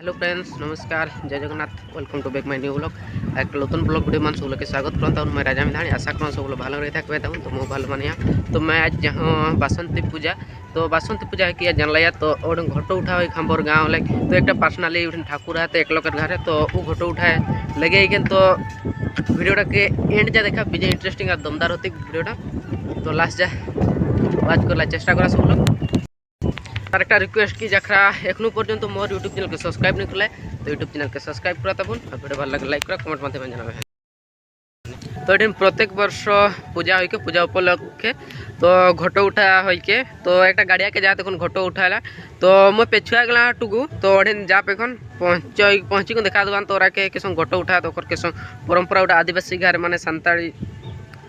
Hello friends, नमस्कार, जय Jagannath. Welcome to back my new blog. एक नतून ब्लॉग वीडियो मान सब के स्वागत करता हूँ। मैं राजा मिधानी आशा करूँ सब भल रही था तो मैं भल मानिया। तो मैं आज जहाँ बासंती पूजा, तो बासंती पूजा है कि जानल तो घट उठा हुई खाम्बर गाँव लगे तो एक पर्सनाली ठाकुर है तो एक लोकर घर तो वो घट उठाए लगे तो भिडियोटा के एंड जा देखा बीजे इंटरेस्टिंग और दमदार होती भिडियोटा। तो लास्ट जा वाच कर चेष्टा करा सब लोग। और एक रिक्वेस्ट की जखरा एखनो पर्यंत मोर यूट्यूब चैनल के सब्सक्राइब नहीं कले तो यूट्यूब चैनल के सब्सक्राइब करा तबन और वीडियो भल लगे लाइक करा कमेंट माध्यम जाना। तो ये प्रत्येक वर्ष पूजा होके पूजा उपलक्षे तो घट उठा होके तो एक गाड़िया के जा तक घट उठाला तो मैं पेछुआ गला टुगु तो ओढ़े जा पे पहुँची को देखा देवान तो के घट उठा तो परंपरा गोटे आदिवासी घर माने सानताड़ी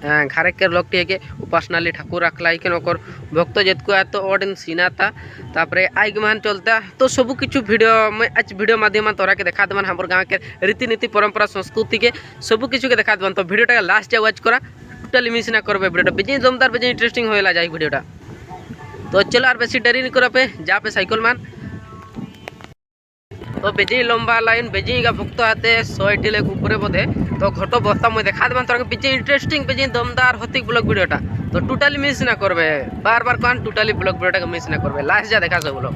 घारे के लोग टे पर्सनाली ठाकुर रखलाई के भक्त जेत को तो ओडन सीना था तापरे आइग मान चलता तो सब किछु वीडियो मैं आज वीडियो माध्यम तोरा के देखा देवन हमर गाँव के रीतिनीति परंपरा संस्कृति के सब किछु के देखा देवन। तो वीडियोटा लास्ट जा वाच करा टोटली मिस ना करबे। वीडियोटा बेजे दमदार बेजे इंटरेस्टिंग होएला जाई वीडियोटा। तो चलो और बेसी देरी नहीं करबे जा पे साइकिल मान तो बेजी लंबा लाइन बेजी का भक्त हाथे 100 टी लेक ऊपर बोधे तो घट बस्ता मैं देखा देवन तोरा बेजे इंटरेस्टिंग बेजे दमदार होती ब्लॉग वीडियोटा। तो टोटली मिस ना करबे, बार बार कहन टोटली ब्लॉग वीडियोटा मिस ना करबे, लास्ट जा देखा सब लोग।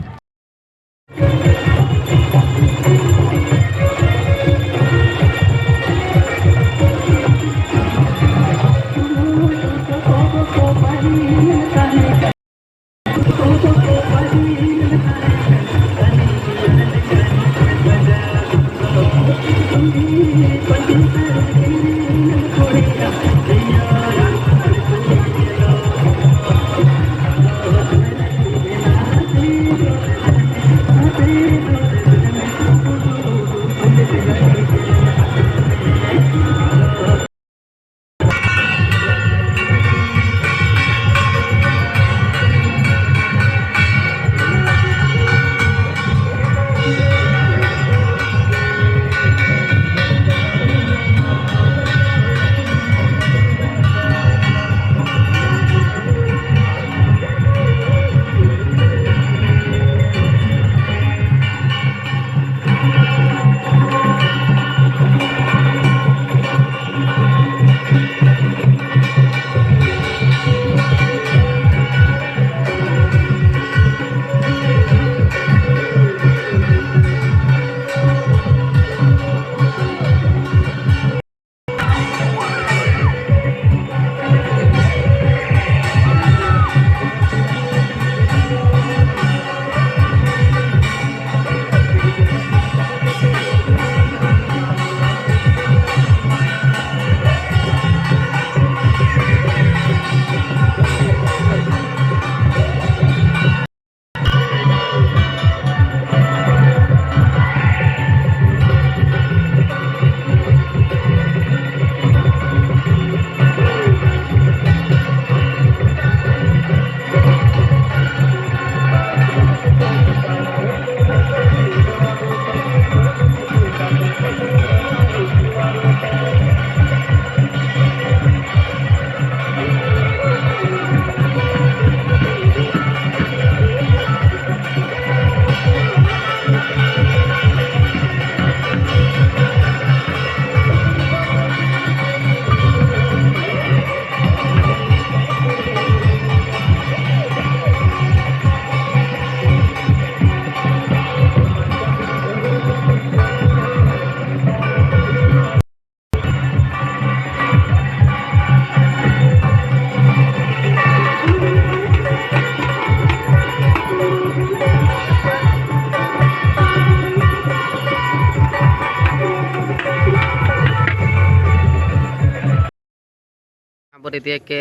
के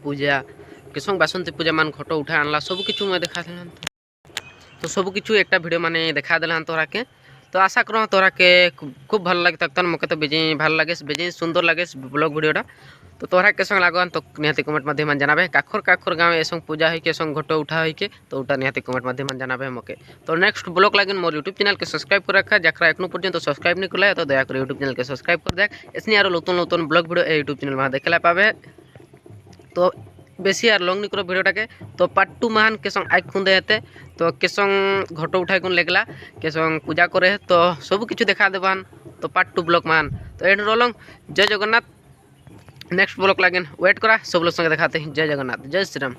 पूजा के संग बासंती पूजा मान घट उठा आनला सब किछु मैं देखा देला तो सब किछु एक वीडियो माने देखा देला तोरा के। तो आशा करूँ तोरा के खूब भल लगे तक मके तो बेजे भल लगे बेजे सुंदर लगे ब्लॉग वीडियोटा। तो तोरा के संग लागन तो निहाती कमेंट माध्यम जानाबे काखर काखर गाँव ए संग पूजा होके संग घट उठा होके तो उठा निहाती कमेंट माध्यम जानाबे मके। तो नेक्स्ट ब्लॉग लगे मोर यूट्यूब चैनल के सब्सक्राइब कर रखा जरा एखनो पर्यंत सब्सक्राइब नहीं कले तो दया कर यूट्यूब चैनल के सब्सक्राइब कर दे। इसने नतून नतून ब्लॉग वीडियो यूट्यूब चैनल में देखला पाबे। तो বেশি আর লং নি করো ভিডিওটাকে। তো পার্ট 2 মান কেসং আইক খুঁদে হেতে তো কেসং ঘট উঠাই কোন লেগলা কেসং পূজা করে তো সবু কিছু দেখা দেবান। তো পার্ট 2 ব্লগ মান তো এড রলং জয় জগন্নাথ। নেক্সট ব্লগ লাগেন ওয়েট করা সব লোক সঙ্গে দেখাতে। জয় জগন্নাথ, জয় শ্রীরাম।